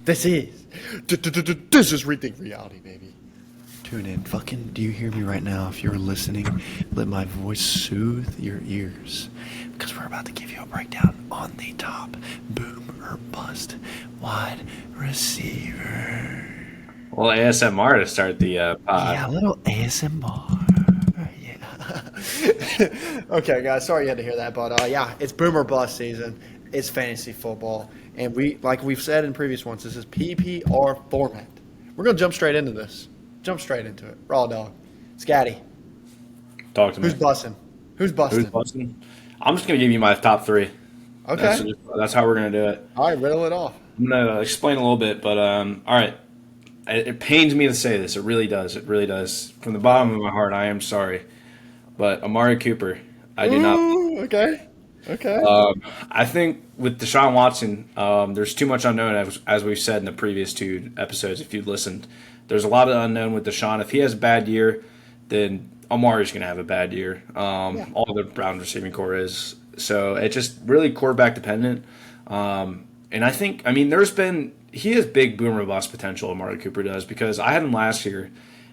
This is Rethink Reality, baby. Tune in. Fucking, do you hear me right now? If you're listening, let my voice soothe your ears. Because we're about to give you a breakdown on the top boom or bust wide receiver. Well, ASMR to start the pod. Yeah, a little ASMR. Yeah. Okay, guys. Sorry you had to hear that, but yeah, it's boom or bust season. It's fantasy football, and like we've said in previous ones, this is PPR format. We're gonna jump straight into this. Jump straight into it. Raw dog. Scatty. Talk to me. Who's busting? Who's busting? Who's busting? I'm just gonna give you my top three. Okay. That's how we're gonna do it. All right, riddle it off. I'm gonna explain a little bit, but all right. It pains me to say this. It really does. It really does. From the bottom of my heart, I am sorry, but Amari Cooper, I do not. Ooh, okay. Okay. I think with Deshaun Watson, there's too much unknown, as we've said in the previous two episodes. If you've listened, there's a lot of unknown with Deshaun. If he has a bad year, then Amari's going to have a bad year. All the Browns receiving core is. So it's just really quarterback dependent. And I mean, he has big boomer bust potential, Amari Cooper does, because I had him last year.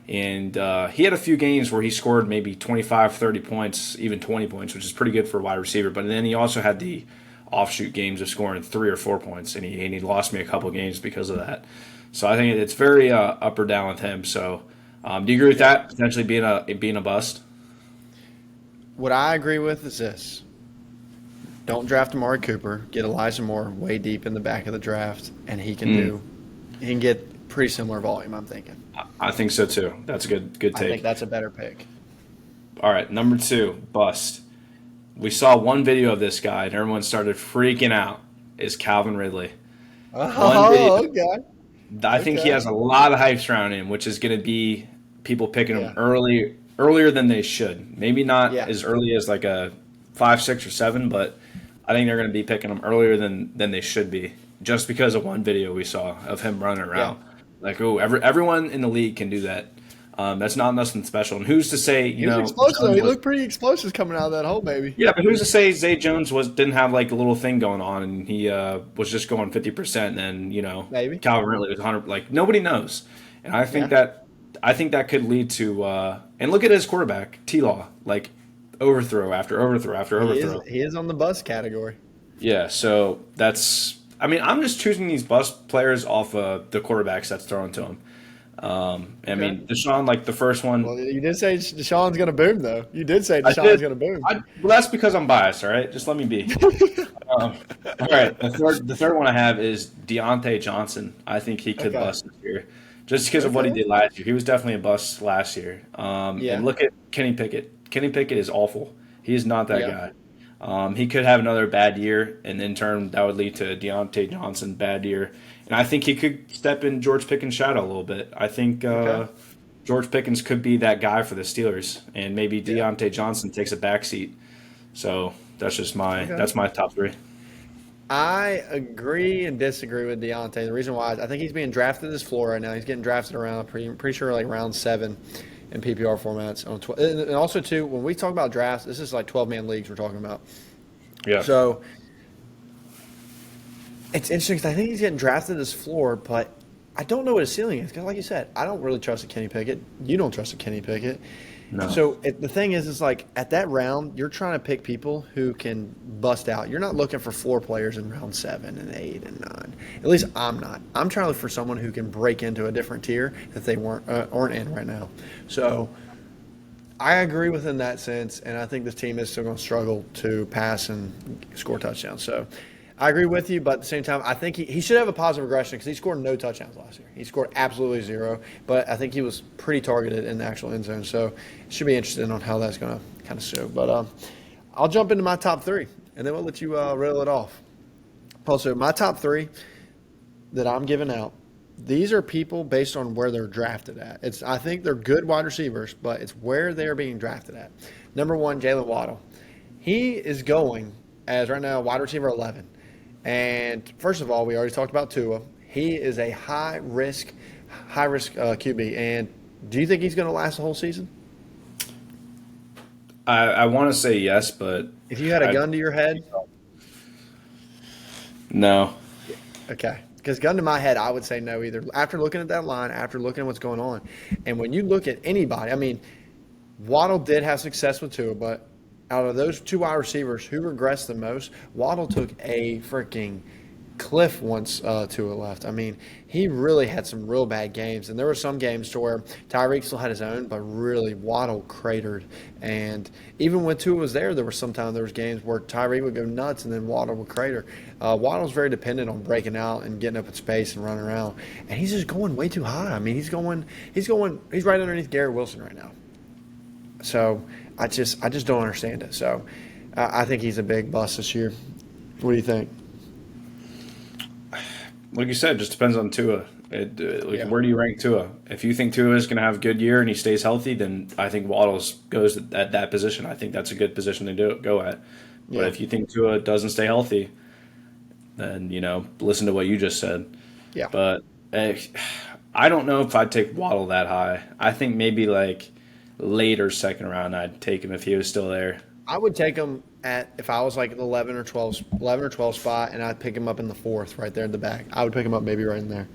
And he had a few games where he scored maybe 25, 30 points, even 20 points, which is pretty good for a wide receiver. But then he also had the offshoot games of scoring 3 or 4 points, and he lost me a couple games because of that. So I think it's very up or down with him. So do you agree with that, potentially being a bust? What I agree with is this. Don't draft Amari Cooper. Get Elijah Moore way deep in the back of the draft, and he can get pretty similar volume, I'm thinking. I think so too. That's a good take. I think that's a better pick. All right, number 2, bust. We saw one video of this guy, and everyone started freaking out. Is Calvin Ridley? Oh, okay. I think he has a lot of hype around him, which is going to be people picking him earlier than they should. Maybe not as early as like a 5, 6, or 7, but I think they're going to be picking him earlier than they should be, just because of one video we saw of him running around. Yeah. Like, everyone in the league can do that. That's not nothing special. And who's to say, he was explosive. He looked pretty explosive coming out of that hole, baby. Yeah, but who's to say Zay Jones didn't have like a little thing going on, and he was just going 50%, and then maybe Calvin Ridley was 100. Like, nobody knows, and I think that could lead to. And look at his quarterback, T-Law, like overthrow after overthrow after overthrow. He is on the bust category. Yeah, so that's. I mean, I'm just choosing these bust players off of the quarterbacks that's thrown to him. I mean, Deshaun, like the first one. Well, you did say Deshaun's going to boom, though. You did say Deshaun's going to boom. Well, that's because I'm biased, all right? Just let me be. All right, the third one I have is Deontay Johnson. I think he could bust this year, just because of what he did last year. He was definitely a bust last year. And look at Kenny Pickett. Kenny Pickett is awful. He is not that guy. He could have another bad year, and in turn, that would lead to Deontay Johnson bad year. And I think he could step in George Pickens' shadow a little bit. I think George Pickens could be that guy for the Steelers, and maybe Deontay Johnson takes a backseat. So that's just that's my top 3. I agree and disagree with Deontay. The reason why is I think he's being drafted at his floor right now. He's getting drafted around pretty sure like round 7 in PPR formats. And also, too, when we talk about drafts, this is like 12-man leagues we're talking about. Yeah. So it's interesting because I think he's getting drafted at his floor, but I don't know what his ceiling is. Because like you said, I don't really trust a Kenny Pickett. You don't trust a Kenny Pickett. No. So the thing is like at that round, you're trying to pick people who can bust out. You're not looking for floor players in round 7 and 8 and 9. At least I'm not. I'm trying to look for someone who can break into a different tier that they aren't in right now. So I agree within that sense, and I think this team is still going to struggle to pass and score touchdowns. So I agree with you, but at the same time, I think he should have a positive regression because he scored no touchdowns last year. He scored absolutely 0, but I think he was pretty targeted in the actual end zone. So it should be interesting on how that's going to kind of show. But I'll jump into my top 3, and then we'll let you reel it off. Also, my top 3 that I'm giving out, these are people based on where they're drafted at. I think they're good wide receivers, but it's where they're being drafted at. Number 1, Jalen Waddle. He is going as right now wide receiver 11. And first of all, we already talked about Tua. He is a high risk QB. And do you think he's going to last the whole season? I want to say yes, but if you had a gun to your head, no. Okay. Because gun to my head, I would say no either. After looking at that line, after looking at what's going on, and when you look at anybody, I mean, Waddle did have success with Tua, but out of those two wide receivers, who regressed the most? Waddle took a freaking cliff once Tua left. I mean, he really had some real bad games, and there were some games to where Tyreek still had his own, but really Waddle cratered. And even when Tua was there, there was games where Tyreek would go nuts, and then Waddle would crater. Waddle's very dependent on breaking out and getting up in space and running around, and he's just going way too high. I mean, he's right underneath Garrett Wilson right now. So I just don't understand it. So I think he's a big bust this year. What do you think? Like you said, it just depends on Tua. Where do you rank Tua? If you think Tua is going to have a good year and he stays healthy, then I think Waddles goes at that position. I think that's a good position to go at. But if you think Tua doesn't stay healthy, then listen to what you just said. Yeah. But I don't know if I'd take Waddle that high. I think maybe like later second round I'd take him if he was still there. I would take him if I was like the 11 or 12 spot, and I'd pick him up in the 4th right there in the back. I would pick him up maybe right in there.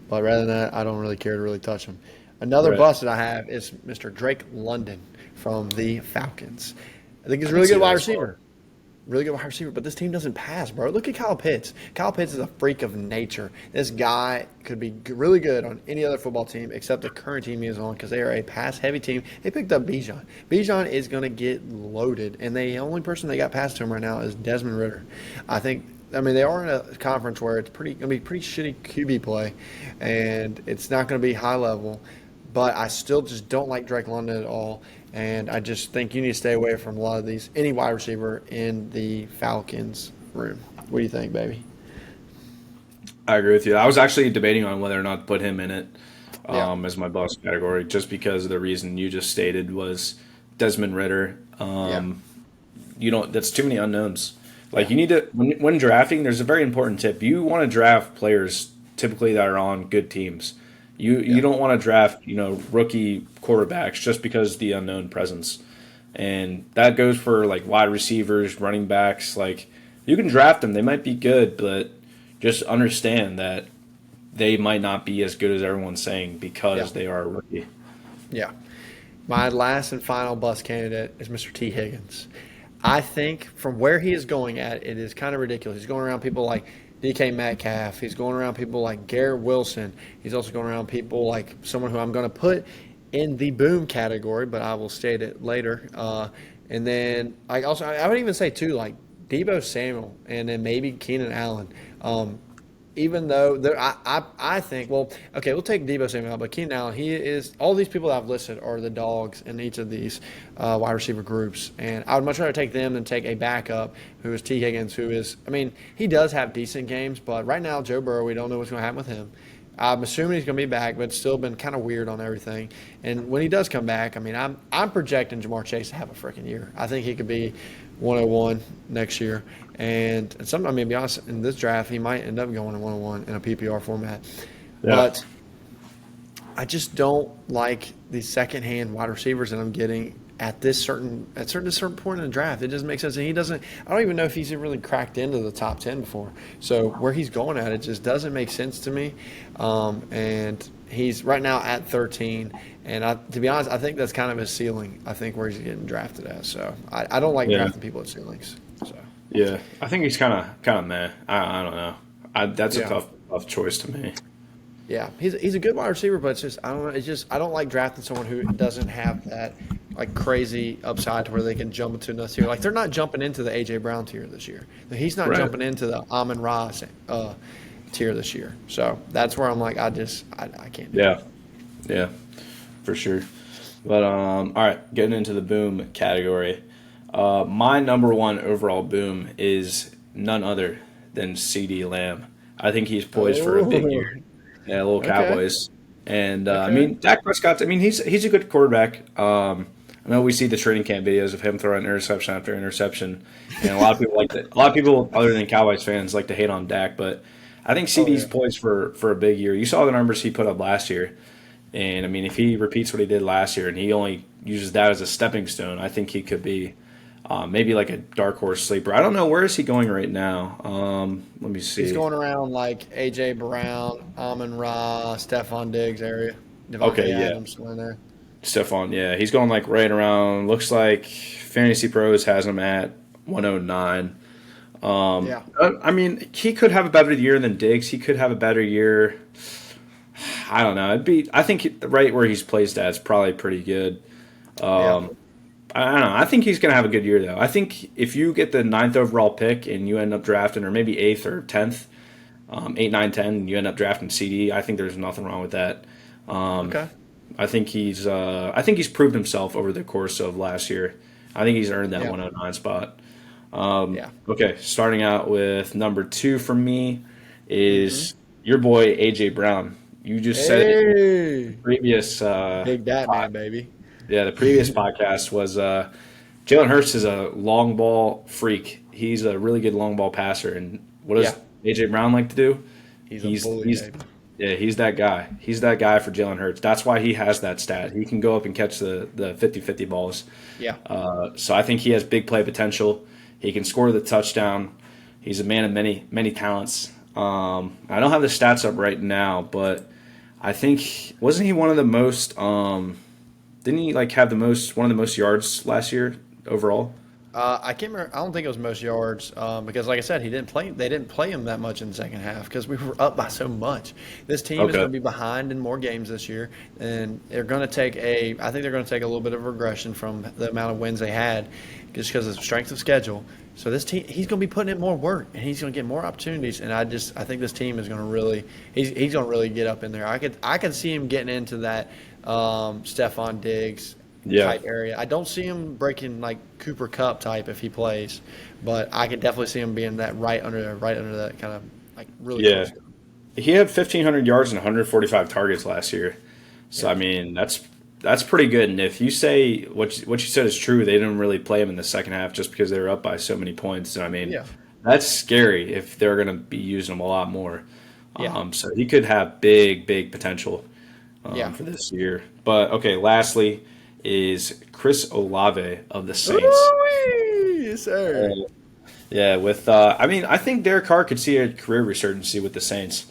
But rather than that, I don't really care to really touch him. Another bust that I have is Mr. Drake London from the Falcons. I think he's a really good wide receiver. Really good wide receiver, but this team doesn't pass, bro. Look at Kyle Pitts. Kyle Pitts is a freak of nature. This guy could be really good on any other football team except the current team he is on because they are a pass-heavy team. They picked up Bijan. Bijan is going to get loaded, and the only person they got passed to him right now is Desmond Ridder. They are in a conference where it's going to be pretty shitty QB play, and it's not going to be high level, but I still just don't like Drake London at all. And I just think you need to stay away from a lot of any wide receiver in the Falcons room. What do you think, baby? I agree with you. I was actually debating on whether or not to put him in it as my bust category, just because of the reason you just stated was Desmond Ridder. That's too many unknowns. Like you need to when drafting, there's a very important tip. You want to draft players typically that are on good teams. You don't want to draft, rookie quarterbacks just because the unknown presence. And that goes for like wide receivers, running backs. Like you can draft them, they might be good, but just understand that they might not be as good as everyone's saying because they are a rookie. Yeah. My last and final bust candidate is Mr. T. Higgins. I think from where he is going at, it is kind of ridiculous. He's going around people like DK Metcalf. He's going around people like Garrett Wilson. He's also going around people like someone who I'm going to put in the boom category, but I will state it later. And then I would even say too, like Deebo Samuel and then maybe Keenan Allen. Even though I think, we'll take Deebo Samuel out, but Keenan Allen, all these people that I've listed are the dogs in each of these wide receiver groups. And I would much rather take them than take a backup who is T. Higgins, he does have decent games, but right now, Joe Burrow, we don't know what's going to happen with him. I'm assuming he's going to be back, but it's still been kind of weird on everything. And when he does come back, I'm projecting Jamar Chase to have a freaking year. I think he could be 101 next year. And to be honest, in this draft, he might end up going to 101 in a PPR format. Yeah. But I just don't like the secondhand wide receivers that I'm getting at this certain point in the draft. It doesn't make sense. And I don't even know if he's really cracked into the top 10 before. So where he's going at, it just doesn't make sense to me. And he's right now at 13. And to be honest, I think that's kind of his ceiling, I think, where he's getting drafted at. So I don't like drafting people at ceilings. So. Yeah, I think he's kind of meh. I don't know. That's a tough choice to me. Yeah, he's a good wide receiver, but it's just I don't know. It's just I don't like drafting someone who doesn't have that like crazy upside to where they can jump into another tier. Like they're not jumping into the AJ Brown tier this year. He's not jumping into the Amon-Ra tier this year. So that's where I'm like I can't. Do it. Yeah, for sure. But all right, getting into the boom category. My number one overall boom is none other than CeeDee Lamb. I think he's poised for a big year. Yeah, little Cowboys. And Dak Prescott. He's a good quarterback. I know we see the training camp videos of him throwing interception after interception, and a lot of people other than Cowboys fans like to hate on Dak, but I think CeeDee's poised for a big year. You saw the numbers he put up last year, and if he repeats what he did last year and he only uses that as a stepping stone, I think he could be Maybe like a dark horse sleeper. I don't know, where is he going right now. Let me He's see. going around like A.J. Brown, Amon Ra, Stephon Diggs area, Okay, Devontae yeah, Adams still in there. Stephon. Yeah, he's going like right around. Looks like Fantasy Pros has him at 109. Yeah, I mean, he could have a better year than Diggs. He could have a better year. I don't know. It'd be. I think right where he's placed at is probably pretty good. yeah, I don't know. I think he's going to have a good year, though. I think if you get the ninth overall pick and you end up drafting, or maybe eighth or 10th, 8, 9, 10, and you end up drafting CD, I think there's nothing wrong with that. okay, I think he's proved himself over the course of last year. I think he's earned that yeah, 109 spot. yeah. Okay, starting out with number 2 for me Hmm. is your boy AJ Brown. You just said it in the Hey, previous big dat man, baby. yeah, the previous podcast was Jalen Hurts is a long ball freak. He's a really good long ball passer. And what Yeah, does AJ Brown like to do? he's a He's bully, he's baby. yeah, he's that guy. He's that guy for Jalen Hurts. That's why he has that stat. He can go up and catch the 50-50 balls. Yeah, So I think he has big play potential. He can score the touchdown. He's a man of many talents. I don't have the stats up right now, but I think wasn't he one of the most didn't he like have the most one of the most yards last year overall? I can't remember. I don't think it was most yards because, like I said, he didn't play. They didn't play him that much in the second half because we were up by so much. This team is Okay. going to be behind in more games this year, and they're going to take a. I think they're going to take a little bit of regression from the amount of wins they had, just because of the strength of schedule. So this team, he's going to be putting in more work, and he's going to get more opportunities. And I think this team is going to really, he's going to really get up in there. I could see him getting into that Stephon Diggs Yeah. type area. I don't see him breaking like Cooper Cup type if he plays, but I can definitely see him being that right under that kind of like really Yeah. close to him. He had 1,500 yards and 145 targets last year. So Yeah, I mean, that's pretty good. And if you say what you said is true, they didn't really play him in the second half just because they were up by so many points. And I mean, yeah, that's scary if they're going to be using him a lot more. yeah, So he could have big potential yeah. for this year. But okay, lastly is Chris Olave of the Saints. Ooh-wee! Yes, sir. Yeah, with I mean, I think Derek Carr could see a career resurgency with the Saints.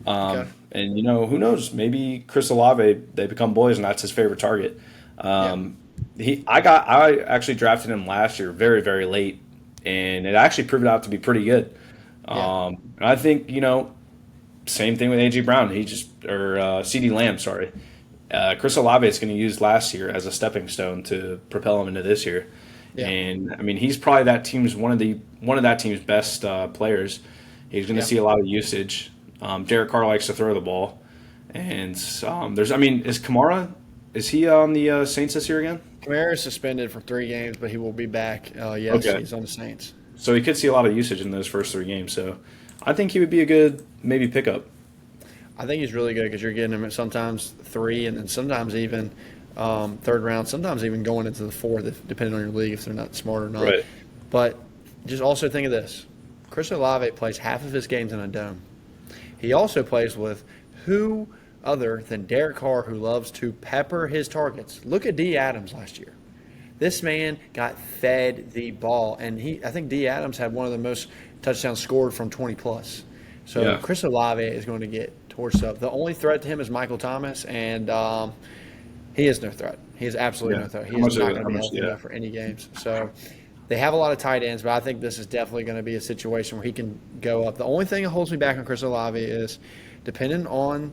Okay. And who knows? Maybe Chris Olave they become boys, and that's his favorite target. Yeah, I actually drafted him last year, very late, and it actually proved out to be pretty good. yeah, And I think same thing with AJ Brown. He just or CD Lamb, sorry. Chris Olave is going to use last year as a stepping stone to propel him into this year. yeah, And I mean, he's probably that team's one of that team's best players. He's going to yeah. see a lot of usage. Derek Carr likes to throw the ball, and I mean, is he on the Saints this year again? Kamara is suspended for 3 games, but he will be back. Yes, Okay, he's on the Saints. so he could see a lot of usage in those first 3 games. So I think he would be a good maybe pickup. I think he's really good because you're getting him at sometimes 3, and then sometimes even third round, sometimes even going into the fourth, depending on your league if they're not smart or not. Right. But just also think of this: Chris Olave plays half of his games in a dome. He also plays with who other than Derek Carr, who loves to pepper his targets. Look at D. Adams last year. This man got fed the ball, and I think D. Adams had one of the most touchdowns scored from 20 plus. So Yeah. Chris Olave is going to get torched up. The only threat to him is Michael Thomas, and he is no threat. He is absolutely Yeah. no threat. He How is much? not going to How be much? healthy Yeah. enough for any games. So they have a lot of tight ends, but I think this is definitely going to be a situation where he can go up. The only thing that holds me back on Chris Olave is depending on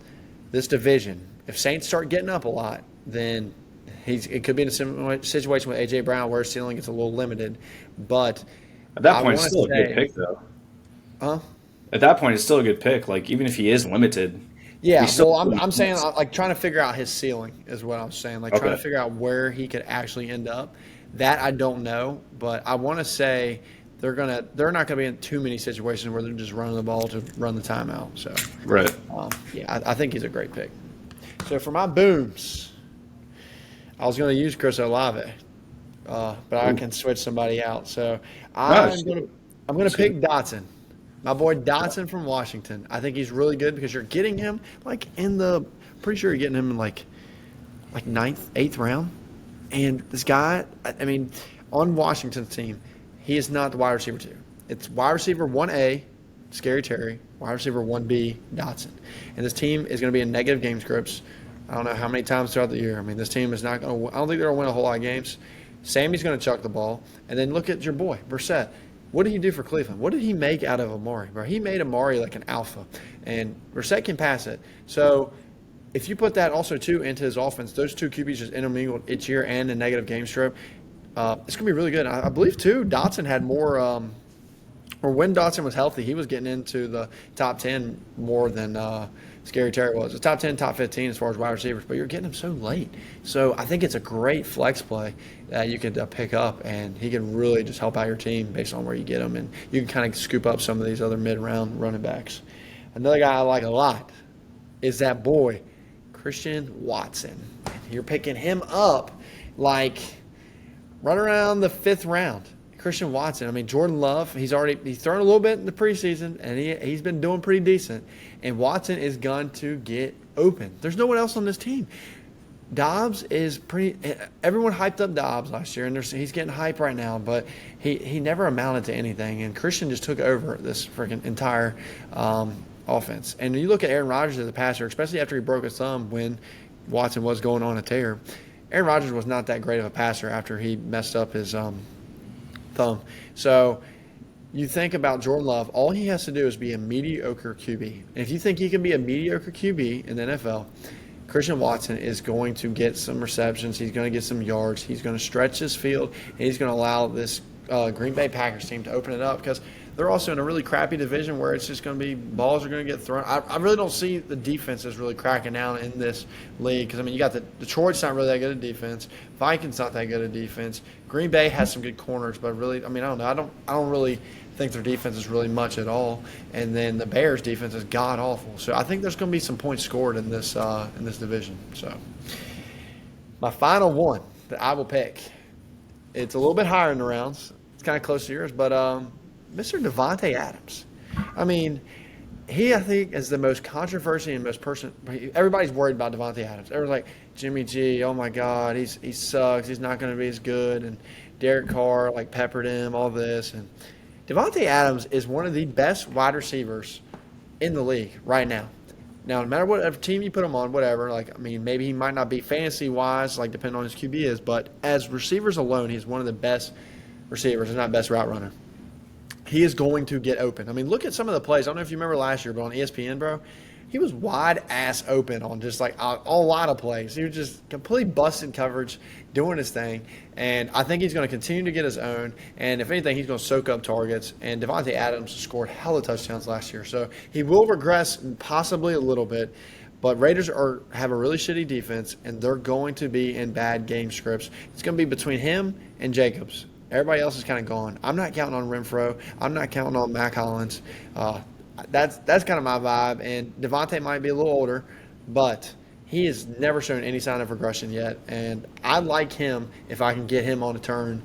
this division. If Saints start getting up a lot, then it could be in a similar situation with A.J. Brown where his ceiling is a little limited. But At that I point, it's want to still a good say, pick, though. huh? At that point, it's still a good pick. Like even if he is limited, Yeah, we still. well, I'm saying like trying to figure out his ceiling is what I'm saying. Like trying to Okay. figure out where he could actually end up. That I don't know, but I want to say they're not gonna be in too many situations where they're just running the ball to run the timeout. So Right. yeah, I think he's a great pick. So for my booms, I was gonna use Chris Olave, but I Ooh. can switch somebody out. So Nice. I'm gonna pick Dotson. My boy Dotson from Washington. I think he's really good because you're getting him like pretty sure you're getting him in like ninth, eighth round. And this guy, I mean, on Washington's team, he is not the wide receiver 2. It's wide receiver 1A, Scary Terry, wide receiver 1B, Dotson. And this team is going to be in negative game scripts. I don't know how many times throughout the year. I mean, this team is not going to – I don't think they're going to win a whole lot of games. Sammy's going to chuck the ball. And then look at your boy, Brissett. What did he do for Cleveland? What did he make out of Amari, bro? He made Amari like an alpha. And Brissett can pass it. So if you put that also, too, into his offense, those two QBs just intermingled each year and a negative game script, it's going to be really good. I believe, too, Dotson had more or when Dotson was healthy, he was getting into the top 10 more than Scary Terry was. It's top 10, top 15 as far as wide receivers, but you're getting him so late. So I think it's a great flex play that you could pick up, and he can really just help out your team based on where you get him, and you can kind of scoop up some of these other mid-round running backs. Another guy I like a lot is that boy, Christian Watson. You're picking him up like right around the 5th round. Christian Watson. I mean, Jordan Love, he's thrown a little bit in the preseason, and he's been doing pretty decent. And Watson is going to get open. There's no one else on this team. Dobbs is pretty – everyone hyped up Dobbs last year, and he's getting hype right now, but he never amounted to anything. And Christian just took over this freaking entire offense. And you look at Aaron Rodgers as a passer, especially after he broke his thumb when Watson was going on a tear. Aaron Rodgers was not that great of a passer after he messed up his thumb. So you think about Jordan Love, all he has to do is be a mediocre QB. And if you think he can be a mediocre QB in the NFL, Christian Watson is going to get some receptions. He's going to get some yards. He's going to stretch his field, and he's going to allow this Green Bay Packers team to open it up because they're also in a really crappy division where it's just going to be balls are going to get thrown. I really don't see the defenses really cracking down in this league because, I mean, you got Detroit's not really that good at defense. Vikings not that good at defense. Green Bay has some good corners, but really, I mean, I don't know. I don't really think their defense is really much at all. And then the Bears' defense is god-awful. So I think there's going to be some points scored in this division. So my final one that I will pick, it's a little bit higher in the rounds. It's kind of close to yours, but Mr. Davante Adams. I mean, he, I think, is the most controversy and most everybody's worried about Davante Adams. Everyone's like, Jimmy G, oh my God, he sucks. He's not going to be as good. And Derek Carr, like, peppered him, all this. And Davante Adams is one of the best wide receivers in the league right now. Now, no matter what team you put him on, whatever, like, I mean, maybe he might not be fantasy-wise, like, depending on his QB is, but as receivers alone, he's one of the best receivers. He's not best route runner. He is going to get open. I mean, look at some of the plays. I don't know if you remember last year, but on ESPN, bro, he was wide ass open on just like a lot of plays. He was just completely busting coverage, doing his thing. And I think he's going to continue to get his own. And if anything, he's going to soak up targets. And Davante Adams scored hella touchdowns last year. So he will regress possibly a little bit. But Raiders have a really shitty defense, and they're going to be in bad game scripts. It's going to be between him and Jacobs. Everybody else is kind of gone. I'm not counting on Renfro. I'm not counting on Mac Hollins. That's kind of my vibe. And Devontae might be a little older, but he has never shown any sign of regression yet. And I like him if I can get him on a turn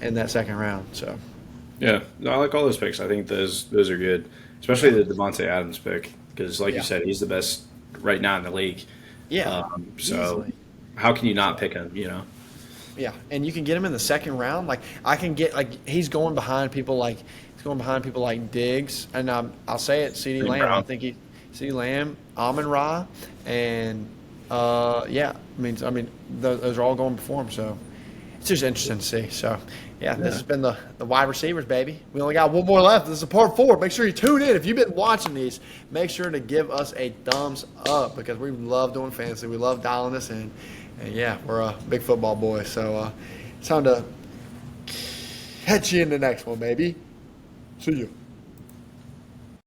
in that second round. So, yeah, no, I like all those picks. I think those are good, especially the Davante Adams pick because, like you said, he's the best right now in the league. Yeah. So easily. How can you not pick him? You know. Yeah, and you can get him in the second round. Like I can get he's going behind people like Diggs, and I'll say it, CeeDee Lamb. I think CeeDee Lamb, Amon-Ra, and I mean those are all going before him. So it's just interesting to see. So this has been the wide receivers, baby. We only got one more left. This is part 4. Make sure you tune in. If you've been watching these, make sure to give us a thumbs up because we love doing fantasy. We love dialing this in. And we're a big football boy, so it's time to catch you in the next one, baby. See you.